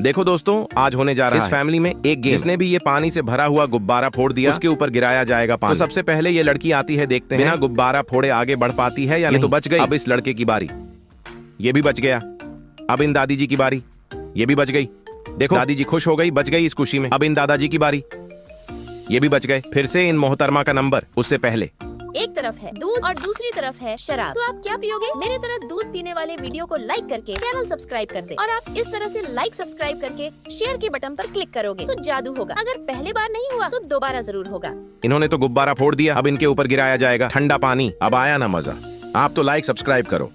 देखो दोस्तों, आज होने जा रहा है इस फैमिली में एक गेम। जिसने भी ये पानी से भरा हुआ गुब्बारा फोड़ दिया उसके ऊपर गिराया जाएगा पानी। तो सबसे पहले ये लड़की आती है, देखते हैं बिना गुब्बारा फोड़े आगे बढ़ पाती है या नहीं। तो बच गई। अब इस लड़के की बारी, ये भी बच गया। अब इन दादी जी की बारी, ये भी बच गई। देखो दादी जी खुश हो गई, बच गई इस खुशी में। अब इन दादाजी की बारी, ये भी बच गए। फिर से इन मोहतरमा का नंबर। उससे पहले एक तरफ है दूध और दूसरी तरफ है शराब, तो आप क्या पियोगे? मेरे तरह दूध पीने वाले वीडियो को लाइक करके चैनल सब्सक्राइब कर दे। और आप इस तरह से लाइक सब्सक्राइब करके शेयर के बटन पर क्लिक करोगे तो जादू होगा। अगर पहले बार नहीं हुआ तो दोबारा जरूर होगा। इन्होंने तो गुब्बारा फोड़ दिया, अब इनके ऊपर गिराया जाएगा ठंडा पानी। अब आया ना मजा? आप तो लाइक सब्सक्राइब करो।